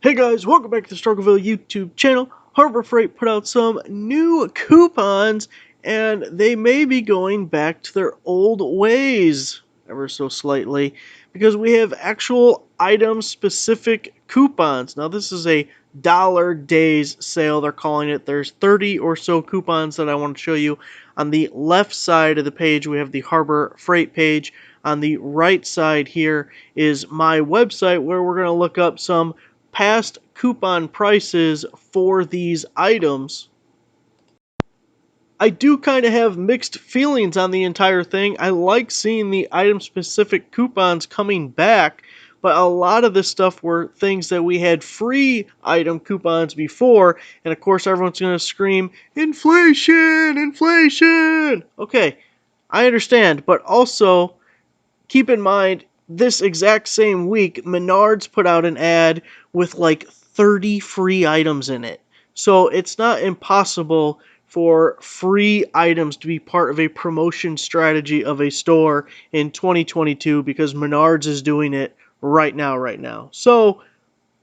Hey guys, welcome back to the Struggleville YouTube channel. Harbor Freight put out some new coupons, and they may be going back to their old ways, ever so slightly, because we have actual item-specific coupons. Now this is a dollar days sale, they're calling it. There's 30 or so coupons that I want to show you. On the left side of the page, we have the Harbor Freight page. On the right side here is my website, where we're going to look up some past coupon prices for these items. I do kind of have mixed feelings on the entire thing. I like seeing the item-specific coupons coming back, but a lot of this stuff were things that we had free item coupons before, and of course everyone's going to scream, inflation, inflation! Okay, I understand, but also keep in mind, this exact same week, Menards put out an ad with like 30 free items in it. So it's not impossible for free items to be part of a promotion strategy of a store in 2022 because Menards is doing it right now. So,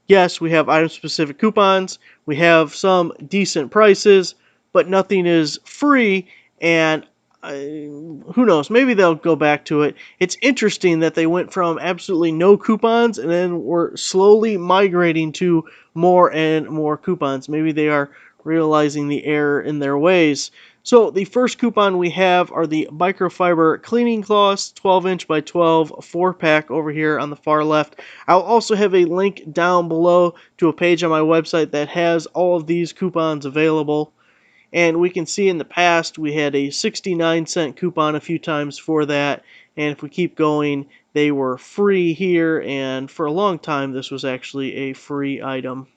yes, we have item-specific coupons, we have some decent prices, but nothing is free, and who knows, maybe they'll go back to it. It's interesting that they went from absolutely no coupons and then we're slowly migrating to more and more coupons. Maybe they are realizing the error in their ways. So the first coupon we have are the Microfiber cleaning cloths, 12-inch by 12, 4-pack over here on the far left. I'll also have a link down below to a page on my website that has all of these coupons available. And we can see in the past we had a 69-cent coupon a few times for that. And if we keep going, they were free here. And for a long time, this was actually a free item.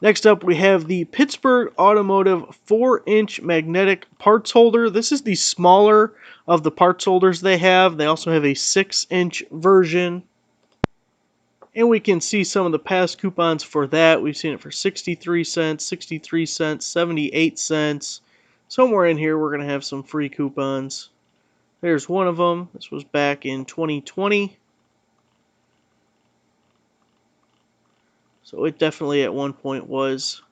Next up, we have the Pittsburgh Automotive 4-inch magnetic parts holder. This is the smaller of the parts holders they have. They also have a 6-inch version. And we can see some of the past coupons for that. We've seen it for 63 cents, 63 cents, 78 cents. Somewhere in here, we're going to have some free coupons. There's one of them. This was back in 2020. So it definitely at one point was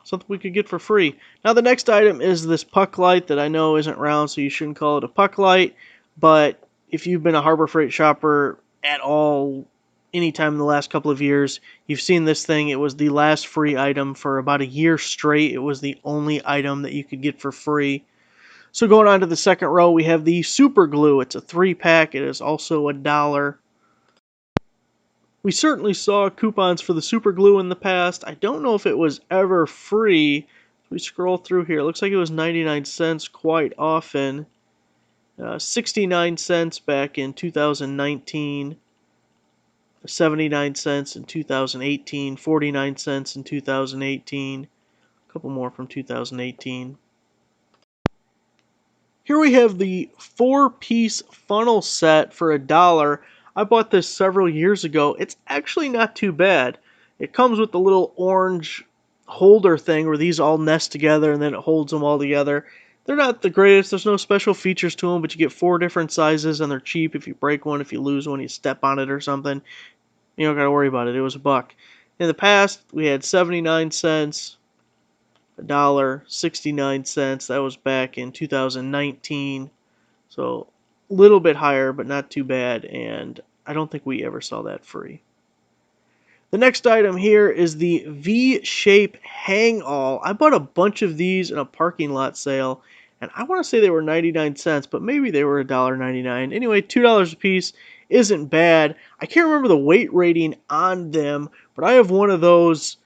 something we could get for free. Now the next item is this puck light that I know isn't round, so you shouldn't call it a puck light. But if you've been a Harbor Freight shopper at all anytime in the last couple of years, you've seen this thing. It was the last free item for about a year straight. It was the only item that you could get for free. So going on to the second row, we have the super glue. It's a 3-pack. It is also $1. We certainly saw coupons for the super glue in the past. I don't know if it was ever free. We scroll through here. It looks like it was 99 cents quite often. 69 cents back in 2019. 79 cents in 2018, 49 cents in 2018, a couple more from 2018. Here we have the 4-piece funnel set for $1. I bought this several years ago. It's actually not too bad. It comes with the little orange holder thing where these all nest together and then it holds them all together. They're not the greatest. There's no special features to them, but you get 4 different sizes and they're cheap. If you break one, if you lose one, you step on it or something. You don't got to worry about it. It was $1. In the past, we had 79 cents, $1, 69 cents. That was back in 2019. So a little bit higher, but not too bad. And I don't think we ever saw that free. The next item here is the V-shape hang-all. I bought a bunch of these in a parking lot sale, and I want to say they were 99 cents, but maybe they were $1.99. Anyway, $2 a piece isn't bad. I can't remember the weight rating on them, but I have one of those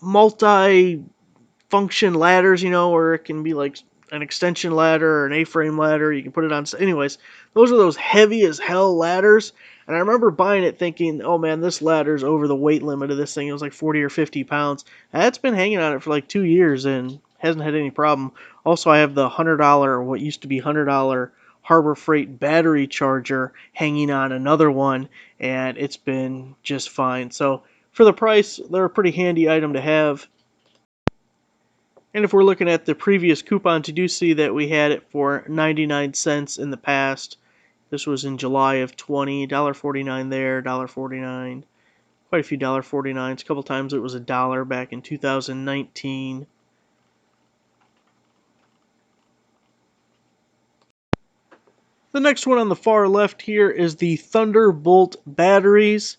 multi-function ladders, you know, where it can be like an extension ladder or an A-frame ladder. You can put it on. Anyways, those are those heavy as hell ladders. And I remember buying it thinking, oh man, this ladder's over the weight limit of this thing. It was like 40 or 50 pounds. That's been hanging on it for like 2 years and hasn't had any problem. Also, I have the $100, or what used to be $100 Harbor Freight battery charger hanging on another one, and it's been just fine. So for the price, they're a pretty handy item to have. And if we're looking at the previous coupons, you do see that we had it for 99 cents in the past. This was in July of 20, $1.49 there, $1.49. Quite a few $1.49s. A couple times it was $1 back in 2019. The next one on the far left here is the Thunderbolt batteries.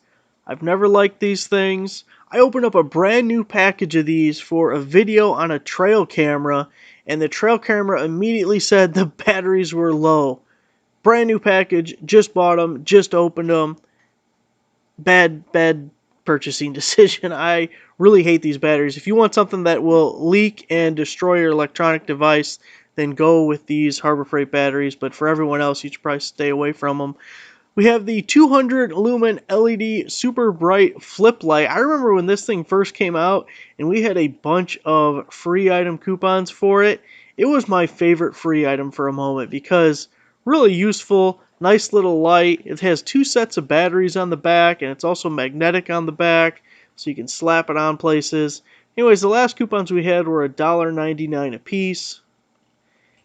I've never liked these things. I opened up a brand new package of these for a video on a trail camera, and the trail camera immediately said the batteries were low. Brand new package, just bought them, just opened them. Bad purchasing decision. I really hate these batteries. If you want something that will leak and destroy your electronic device, then go with these Harbor Freight batteries. But for everyone else, you should probably stay away from them. We have the 200 lumen LED super bright flip light. I remember when this thing first came out and we had a bunch of free item coupons for it. It was my favorite free item for a moment because really useful, nice little light. It has 2 sets of batteries on the back and it's also magnetic on the back so you can slap it on places. Anyways, the last coupons we had were $1.99 a piece.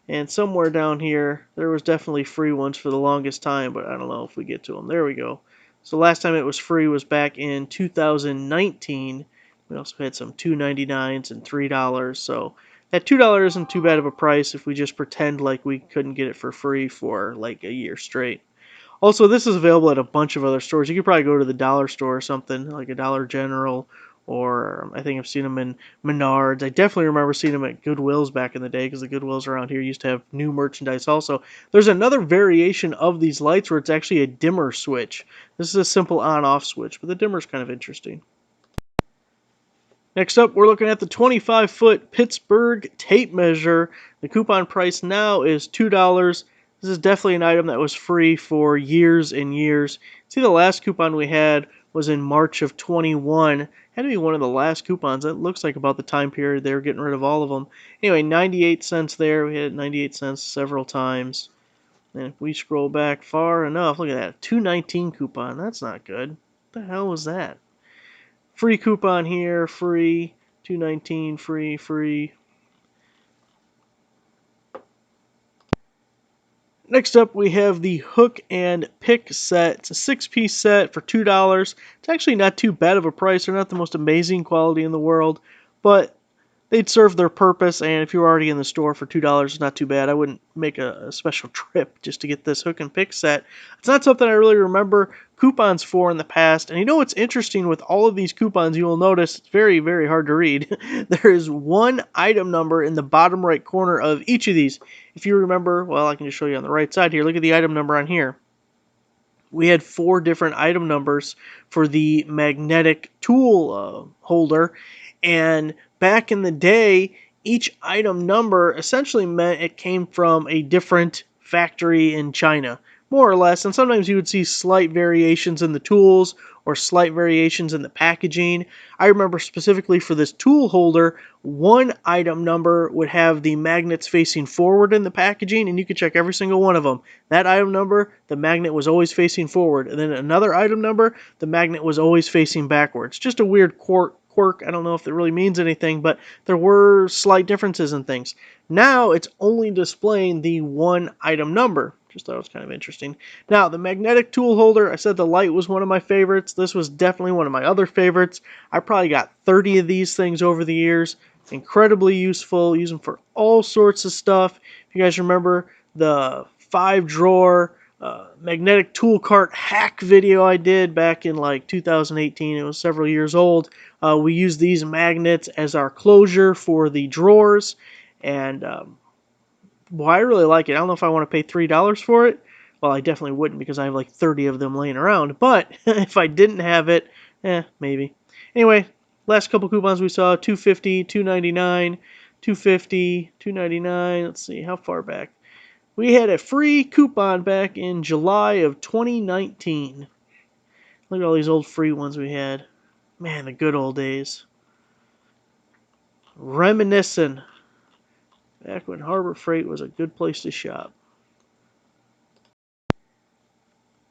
And somewhere down here, there was definitely free ones for the longest time, but I don't know if we get to them. There we go. So last time it was free was back in 2019. We also had some $2.99s and $3. So that $2 isn't too bad of a price if we just pretend like we couldn't get it for free for like a year straight. Also, this is available at a bunch of other stores. You could probably go to the dollar store or something, like a Dollar General, or I think I've seen them in Menards. I definitely remember seeing them at Goodwill's back in the day, because the Goodwills around here used to have new merchandise also. There's another variation of these lights where it's actually a dimmer switch. This is a simple on-off switch, but the dimmer's kind of interesting. Next up, we're looking at the 25-foot Pittsburgh tape measure. The coupon price now is $2. This is definitely an item that was free for years and years. See, the last coupon we had was in March of 21. Had to be one of the last coupons. That looks like about the time period they were getting rid of all of them. Anyway, 98 cents there. We had 98 cents several times. And if we scroll back far enough, look at that. 219 coupon. That's not good. What the hell was that? Free coupon here, free. 219, free. Next up, we have the hook and pick set. It's a 6-piece set for $2. It's actually not too bad of a price. They're not the most amazing quality in the world, but they'd serve their purpose, and if you're already in the store for $2, it's not too bad. I wouldn't make a special trip just to get this hook and pick set. It's not something I really remember coupons for in the past, and you know what's interesting with all of these coupons, you will notice it's very, very hard to read. There is one item number in the bottom right corner of each of these. If you remember, well, I can just show you on the right side here. Look at the item number on here. We had 4 different item numbers for the magnetic tool holder, and back in the day, each item number essentially meant it came from a different factory in China, more or less, and sometimes you would see slight variations in the tools or slight variations in the packaging. I remember specifically for this tool holder, one item number would have the magnets facing forward in the packaging, and you could check every single one of them. That item number, the magnet was always facing forward, and then another item number, the magnet was always facing backwards. Just a weird quirk. I don't know if it really means anything, but there were slight differences in things. Now it's only displaying the one item number. Just thought it was kind of interesting. Now, the magnetic tool holder, I said the light was one of my favorites. This was definitely one of my other favorites. I probably got 30 of these things over the years. Incredibly useful. Use them for all sorts of stuff. If you guys remember the 5-drawer magnetic tool cart hack video I did back in like 2018. It was several years old. We used these magnets as our closure for the drawers, and well, I really like it. I don't know if I want to pay $3 for it. Well, I definitely wouldn't because I have like 30 of them laying around, but if I didn't have it, maybe. Anyway, last couple coupons we saw, $2.50, $2.99, $2.50, $2.99. Let's see, how far back? We had a free coupon back in July of 2019. Look at all these old free ones we had. Man, the good old days. Reminiscing. Back when Harbor Freight was a good place to shop.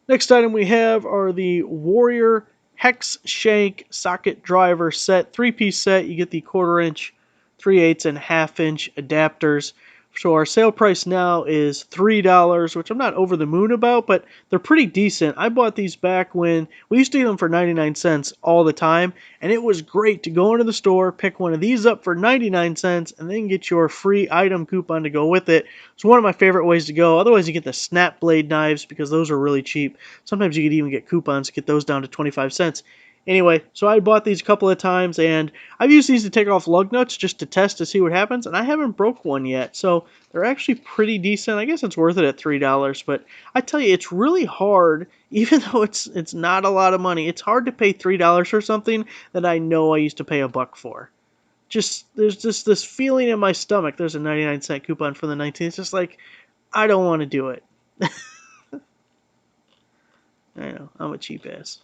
Next item we have are the Warrior Hex Shank Socket Driver Set. 3-piece set. You get the 1/4 inch, 3/8 and 1/2 inch adapters So our sale price now is $3, which I'm not over the moon about, but they're pretty decent. I bought these back when we used to get them for 99 cents all the time, and it was great to go into the store, pick one of these up for 99 cents, and then get your free item coupon to go with it. It's one of my favorite ways to go. Otherwise, you get the snap blade knives because those are really cheap. Sometimes you could even get coupons to get those down to 25 cents. Anyway, so I bought these a couple of times, and I've used these to take off lug nuts just to test to see what happens, and I haven't broke one yet. So they're actually pretty decent. I guess it's worth it at $3, but I tell you, it's really hard, even though it's not a lot of money. It's hard to pay $3 for something that I know I used to pay a buck for. There's just this feeling in my stomach. There's a 99-cent coupon for the 19th. It's just like I don't want to do it. I know, I'm a cheap ass.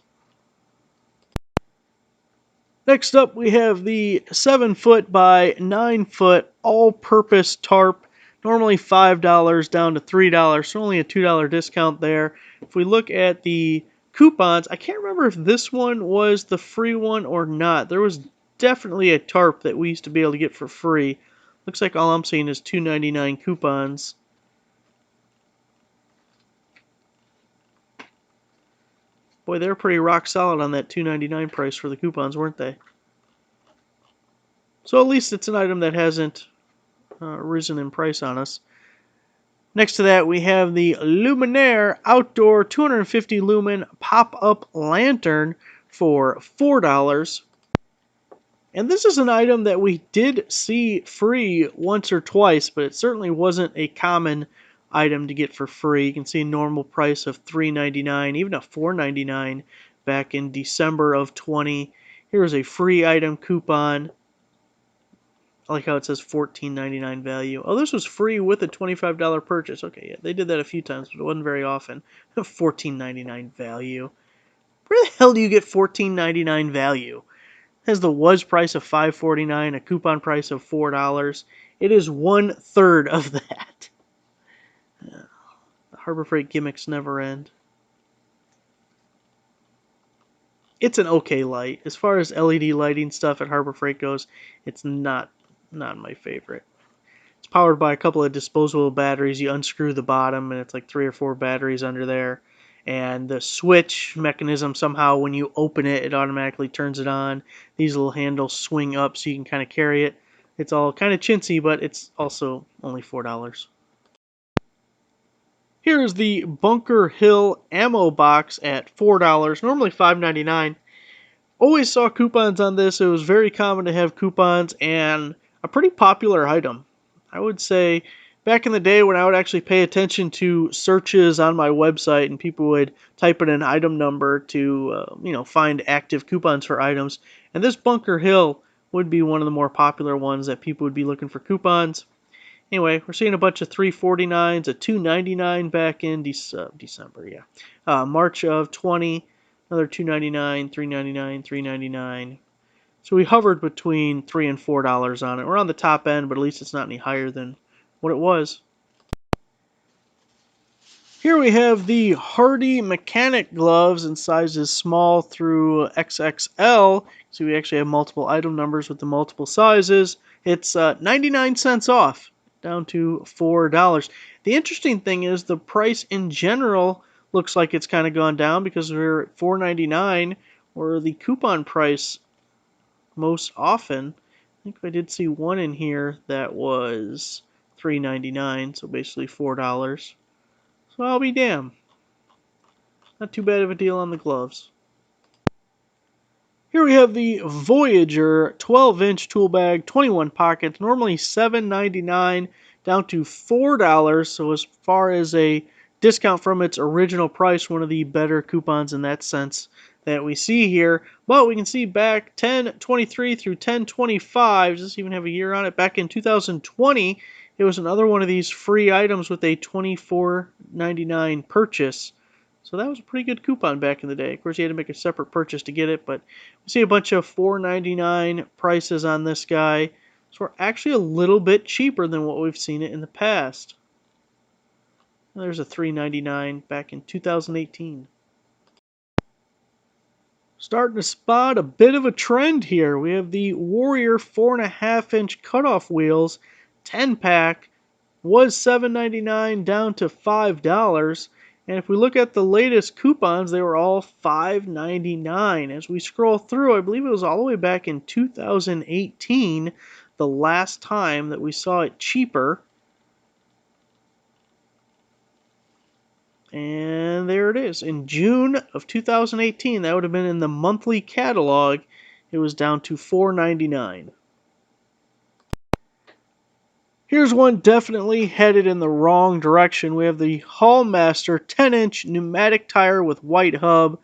Next up, we have the 7-foot by 9-foot all-purpose tarp. Normally $5 down to $3, so only a $2 discount there. If we look at the coupons, I can't remember if this one was the free one or not. There was definitely a tarp that we used to be able to get for free. Looks like all I'm seeing is $2.99 coupons. Boy, they were pretty rock solid on that $2.99 price for the coupons, weren't they? So at least it's an item that hasn't risen in price on us. Next to that, we have the Luminaire Outdoor 250 Lumen Pop-Up Lantern for $4. And this is an item that we did see free once or twice, but it certainly wasn't a common item to get for free. You can see a normal price of $3.99, even a $4.99 back in December of 20. Here's a free item coupon. I like how it says $14.99 value. Oh, this was free with a $25 purchase. Okay, yeah, they did that a few times, but it wasn't very often. $14.99 value. Where the hell do you get $14.99 value? It has the was price of $5.49, a coupon price of $4. It is 1/3 of that. The Harbor Freight gimmicks never end. It's an okay light. As far as LED lighting stuff at Harbor Freight goes, it's not my favorite. It's powered by a couple of disposable batteries. You unscrew the bottom, and it's like 3 or 4 batteries under there. And the switch mechanism, somehow when you open it, it automatically turns it on. These little handles swing up so you can kind of carry it. It's all kind of chintzy, but it's also only $4. Here's the Bunker Hill ammo box at $4, normally $5.99. Always saw coupons on this. It was very common to have coupons and a pretty popular item. I would say back in the day when I would actually pay attention to searches on my website and people would type in an item number to find active coupons for items. And this Bunker Hill would be one of the more popular ones that people would be looking for coupons. Anyway, we're seeing a bunch of 349s, a 299 back in December, yeah. March of 20, another 299, 399, 399. So we hovered between $3 and $4 on it. We're on the top end, but at least it's not any higher than what it was. Here we have the Hardy mechanic gloves in sizes small through XXL. So we actually have multiple item numbers with the multiple sizes. It's 99 cents off, down to $4. The interesting thing is the price in general looks like it's kind of gone down because we're at $4.99, where the coupon price most often, I think I did see one in here that was $3.99, so basically $4. So I'll be damned. Not too bad of a deal on the gloves. Here we have the Voyager 12-inch tool bag, 21 pockets, normally $7.99 down to $4. So as far as a discount from its original price, one of the better coupons in that sense that we see here. But we can see back 10/23 through 10/25, does this even have a year on it? Back in 2020, it was another one of these free items with a $24.99 purchase. So that was a pretty good coupon back in the day. Of course, you had to make a separate purchase to get it, but we see a bunch of $4.99 prices on this guy. So we're actually a little bit cheaper than what we've seen it in the past. And there's a $3.99 back in 2018. Starting to spot a bit of a trend here. We have the Warrior 4.5-inch cutoff wheels, 10-pack, was $7.99 down to $5. And if we look at the latest coupons, they were all $5.99. As we scroll through, I believe it was all the way back in 2018, the last time that we saw it cheaper. And there it is. In June of 2018, that would have been in the monthly catalog, it was down to $4.99. Here's one definitely headed in the wrong direction. We have the Hallmaster 10-inch pneumatic tire with white hub.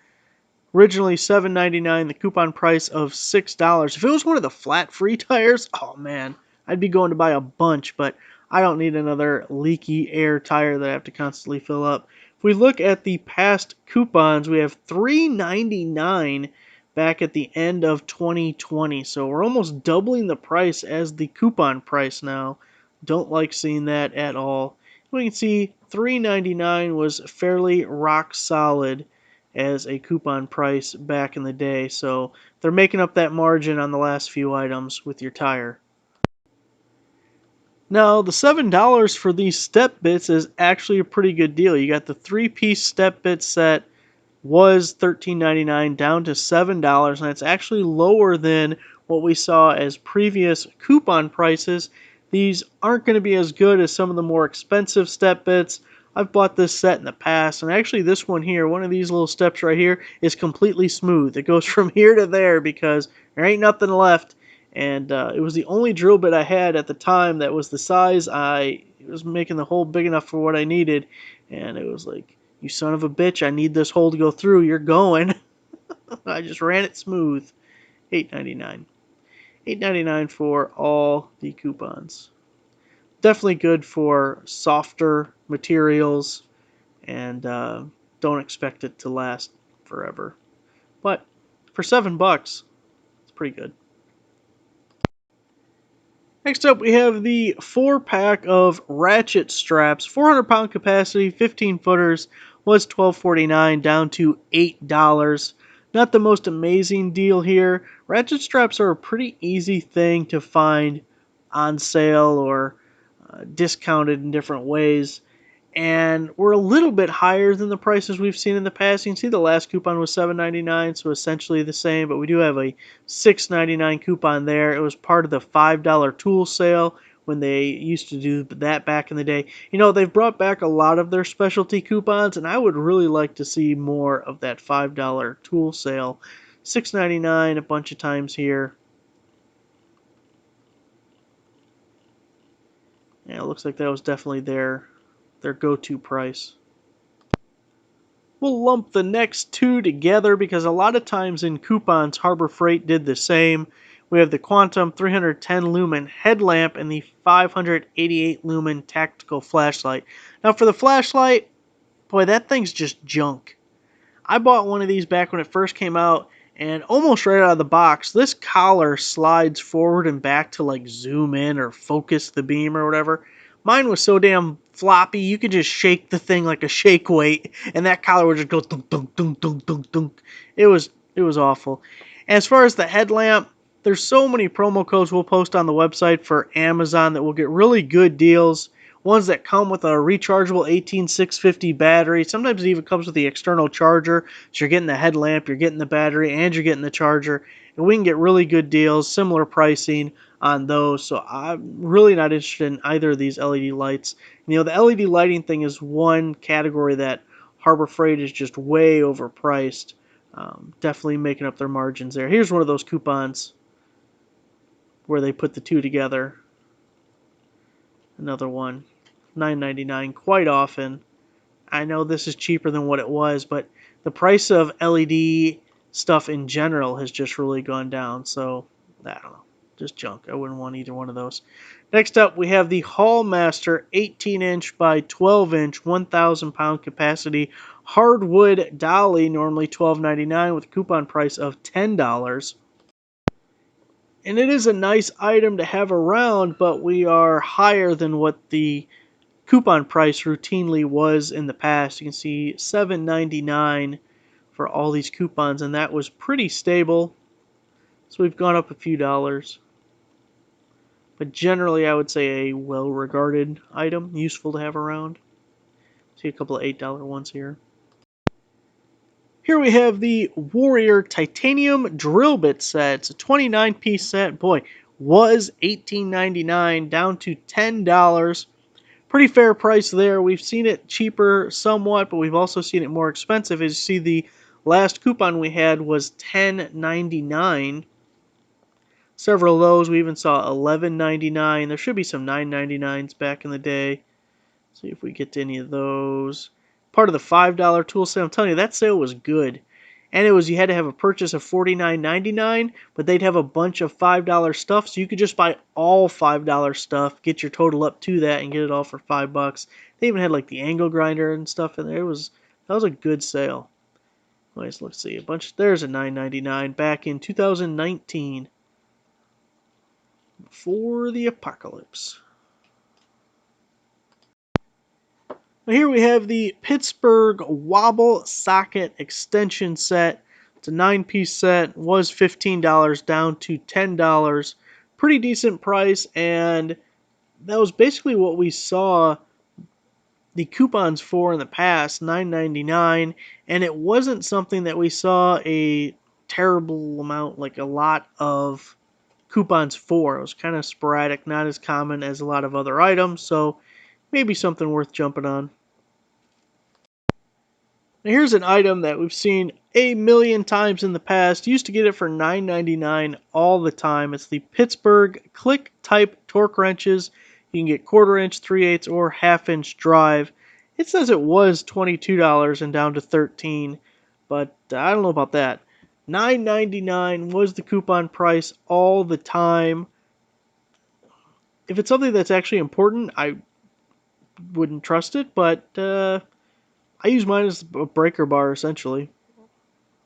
Originally $7.99, the coupon price of $6. If it was one of the flat-free tires, oh man, I'd be going to buy a bunch, but I don't need another leaky air tire that I have to constantly fill up. If we look at the past coupons, we have $3.99 back at the end of 2020, so we're almost doubling the price as the coupon price now. Don't like seeing that at all. We can see $3.99 was fairly rock solid as a coupon price back in the day, so they're making up that margin on the last few items with your tire. Now, the $7 for these step bits is actually a pretty good deal. You got the 3-piece step bit set, was $13.99 down to $7, and it's actually lower than what we saw as previous coupon prices. These aren't going to be as good as some of the more expensive step bits. I've bought this set in the past, and actually this one here, one of these little steps right here, is completely smooth. It goes from here to there because there ain't nothing left, and it was the only drill bit I had at the time that was the size. It was making the hole big enough for what I needed, and it was like, you son of a bitch, I need this hole to go through. You're going. I just ran it smooth. $8.99. $8.99 for all the coupons. Definitely good for softer materials, and don't expect it to last forever. But for $7, it's pretty good. Next up, we have the 4-pack of Ratchet straps, 400-pound capacity, 15-footers, was $12.49 down to $8. Not the most amazing deal here. Ratchet straps are a pretty easy thing to find on sale or discounted in different ways, and we're a little bit higher than the prices we've seen in the past. You can see the last coupon was $7.99, so essentially the same, but we do have a $6.99 coupon there. It was part of the $5 tool sale when they used to do that back in the day. You know, they've brought back a lot of their specialty coupons, and I would really like to see more of that $5 tool sale. $6.99 a bunch of times here. Yeah, it looks like that was definitely their go-to price. We'll lump the next two together because a lot of times in coupons, Harbor Freight did the same. We have the Quantum 310 lumen headlamp and the 588 lumen tactical flashlight. Now for the flashlight, boy, that thing's just junk. I bought one of these back when it first came out, and almost right out of the box, this collar slides forward and back to like zoom in or focus the beam or whatever. Mine was so damn floppy, you could just shake the thing like a shake weight, and that collar would just go dunk, dunk, dunk, dunk, dunk, dunk. It was awful. As far as the headlamp, there's so many promo codes we'll post on the website for Amazon that will get really good deals. Ones that come with a rechargeable 18650 battery. Sometimes it even comes with the external charger. So you're getting the headlamp, you're getting the battery, and you're getting the charger. And we can get really good deals, similar pricing on those. So I'm really not interested in either of these LED lights. You know, the LED lighting thing is one category that Harbor Freight is just way overpriced. Definitely making up their margins there. Here's one of those coupons where they put the two together. Another one. $9.99 quite often. I know this is cheaper than what it was, but the price of LED stuff in general has just really gone down. So, I don't know. Just junk. I wouldn't want either one of those. Next up, we have the Hallmaster 18-inch by 12-inch, 1,000-pound capacity hardwood dolly, normally $12.99 with a coupon price of $10. And it is a nice item to have around, but we are higher than what the coupon price routinely was in the past. You can see $7.99 for all these coupons, and that was pretty stable. So we've gone up a few dollars. but generally I would say a well-regarded item, useful to have around. See a couple of $8 ones here. Here we have the Warrior Titanium Drill Bit set. It's a 29-piece set. Boy, was $18.99 down to $10. Pretty fair price there. We've seen it cheaper somewhat, but we've also seen it more expensive. As you see, the last coupon we had was $10.99. Several of those. We even saw $11.99. There should be some $9.99s back in the day. See if we get to any of those. Part of the $5 tool sale. I'm telling you, that sale was good. And it was, you had to have a purchase of $49.99, but they'd have a bunch of $5 stuff, so you could just buy all $5 stuff, get your total up to that, and get it all for $5. They even had like the angle grinder and stuff in there. That was a good sale. Anyways, let's see, there's a $9.99 back in 2019, before the apocalypse. Here we have the Pittsburgh Wobble Socket Extension Set. It's a 9-piece set, was $15 down to $10. Pretty decent price, and that was basically what we saw the coupons for in the past, $9.99, and it wasn't something that we saw a terrible amount, like a lot of coupons for. It was kind of sporadic, not as common as a lot of other items, so maybe something worth jumping on. Now here's an item that we've seen a million times in the past. Used to get it for $9.99 all the time. It's the Pittsburgh Click Type Torque Wrenches. You can get 1/4 inch, 3/8, or 1/2 inch drive. It says it was $22 and down to $13, but I don't know about that. $9.99 was the coupon price all the time. If it's something that's actually important, I wouldn't trust it, but I use mine as a breaker bar, essentially,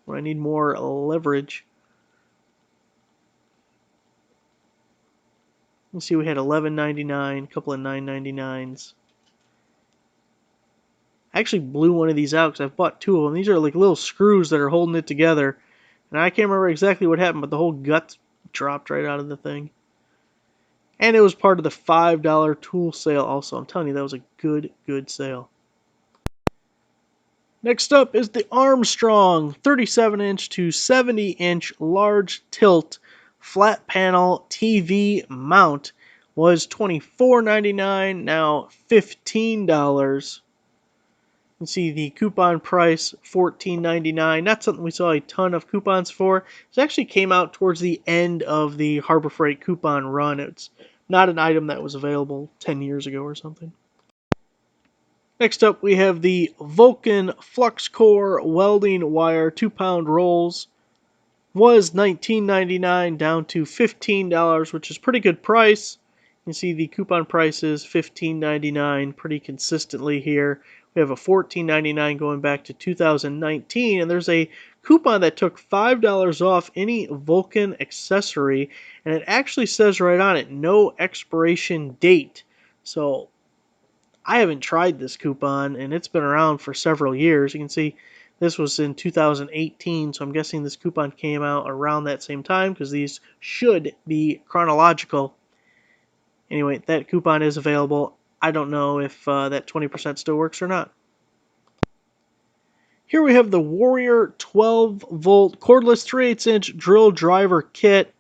when I need more leverage. Let's see, we had $11.99, a couple of $9.99s. I actually blew one of these out because I've bought 2 of them. These are like little screws that are holding it together. And I can't remember exactly what happened, but the whole gut dropped right out of the thing. And it was part of the $5 tool sale also. I'm telling you, that was a good sale. Next up is the Armstrong 37-inch to 70-inch large tilt flat panel TV mount. Was $24.99, now $15. You can see the coupon price, $14.99. Not something we saw a ton of coupons for. This actually came out towards the end of the Harbor Freight coupon run. It's not an item that was available 10 years ago or something. Next up, we have the Vulcan Flux Core Welding Wire 2-pound rolls. Was $19.99 down to $15, which is pretty good price. You can see the coupon price is $15.99 pretty consistently here. We have a $14.99 going back to 2019, and there's a coupon that took $5 off any Vulcan accessory, and it actually says right on it, no expiration date. So I haven't tried this coupon, and it's been around for several years. You can see this was in 2018, so I'm guessing this coupon came out around that same time because these should be chronological. Anyway, that coupon is available. I don't know if that 20% still works or not. Here we have the Warrior 12-volt cordless 3/8-inch drill driver kit.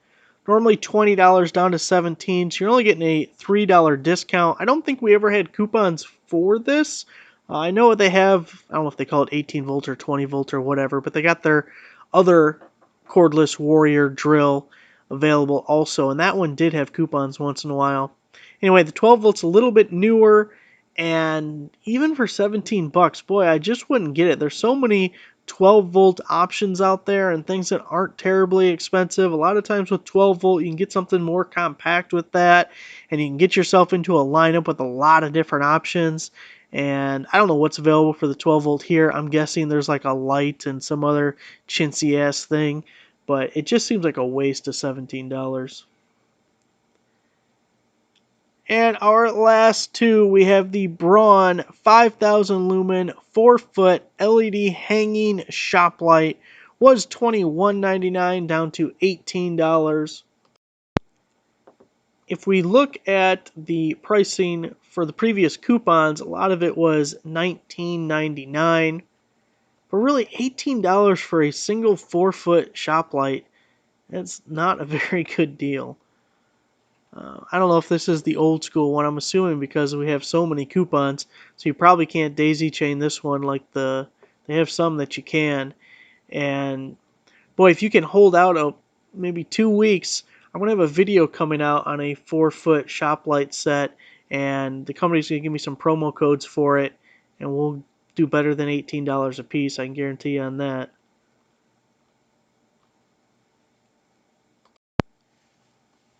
Normally $20 down to $17, so you're only getting a $3 discount. I don't think we ever had coupons for this. I know what they have. I don't know if they call it 18 volt or 20 volt or whatever, but they got their other cordless Warrior drill available also, and that one did have coupons once in a while. Anyway, the 12 volt's a little bit newer, and even for 17 bucks, boy, I just wouldn't get it. There's so many 12 volt options out there and things that aren't terribly expensive. A lot of times with 12 volt, you can get something more compact with that, and you can get yourself into a lineup with a lot of different options. And I don't know what's available for the 12 volt here. I'm guessing there's like a light and some other chintzy ass thing, but it just seems like a waste of $17. And our last two, we have the Braun 5000 lumen 4-foot LED hanging shop light. Was $21.99 down to $18. if we look at the pricing for the previous coupons, a lot of it was $19.99. But really, $18 for a single 4-foot shop light, that's not a very good deal. I don't know if this is the old school one. I'm assuming because we have so many coupons, so you probably can't daisy chain this one like they have some that you can. And boy, if you can hold out maybe 2 weeks, I'm gonna have a video coming out on a 4-foot shop light set, and the company's gonna give me some promo codes for it, and we'll do better than $18 a piece. I can guarantee you on that.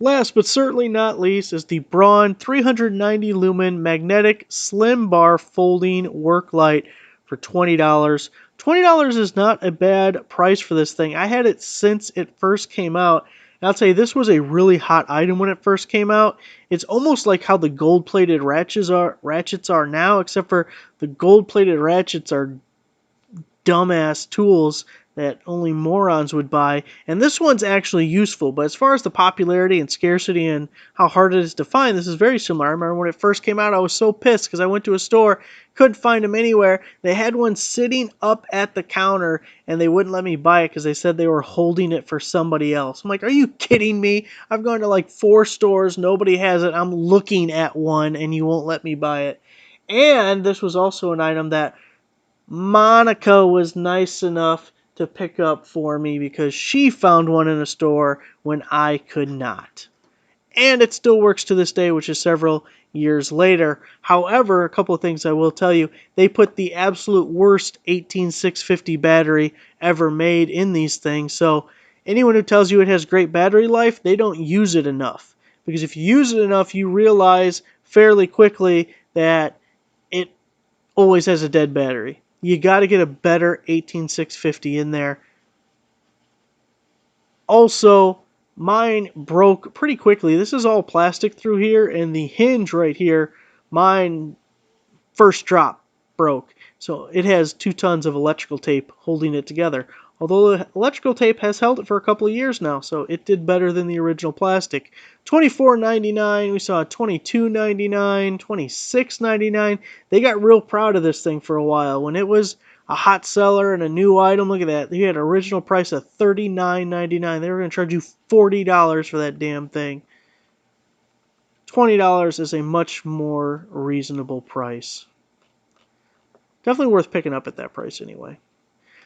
Last but certainly not least is the Braun 390 lumen magnetic slim bar folding work light for $20. $20 is not a bad price for this thing. I had it since it first came out. And I'll tell you, this was a really hot item when it first came out. It's almost like how the gold-plated ratchets are now, except for the gold-plated ratchets are dumbass tools that only morons would buy. And this one's actually useful, but as far as the popularity and scarcity and how hard it is to find, this is very similar. I remember when it first came out, I was so pissed because I went to a store, couldn't find them anywhere. They had one sitting up at the counter, and they wouldn't let me buy it because they said they were holding it for somebody else. I'm like, are you kidding me? I've gone to like 4 stores, nobody has it. I'm looking at one, and you won't let me buy it. And this was also an item that Monica was nice enough to pick up for me because she found one in a store when I could not. And it still works to this day, which is several years later. However, a couple of things I will tell you. They put the absolute worst 18650 battery ever made in these things. So anyone who tells you it has great battery life, they don't use it enough. Because if you use it enough, you realize fairly quickly that it always has a dead battery. You got to get a better 18650 in there. Also, mine broke pretty quickly. This is all plastic through here, and the hinge right here, mine first drop broke. So it has 2 tons of electrical tape holding it together. Although the electrical tape has held it for a couple of years now, so it did better than the original plastic. $24.99, we saw $22.99, $26.99. They got real proud of this thing for a while. When it was a hot seller and a new item, look at that. They had an original price of $39.99. They were going to charge you $40 for that damn thing. $20 is a much more reasonable price. Definitely worth picking up at that price anyway.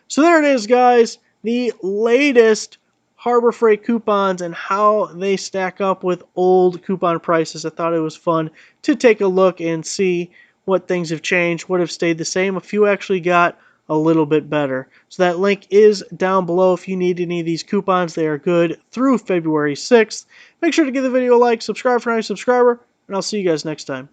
So there it is, guys. The latest Harbor Freight coupons and how they stack up with old coupon prices. I thought it was fun to take a look and see what things have changed, what have stayed the same. A few actually got a little bit better. So that link is down below if you need any of these coupons. They are good through February 6th. Make sure to give the video a like, subscribe if you're not a subscriber, and I'll see you guys next time.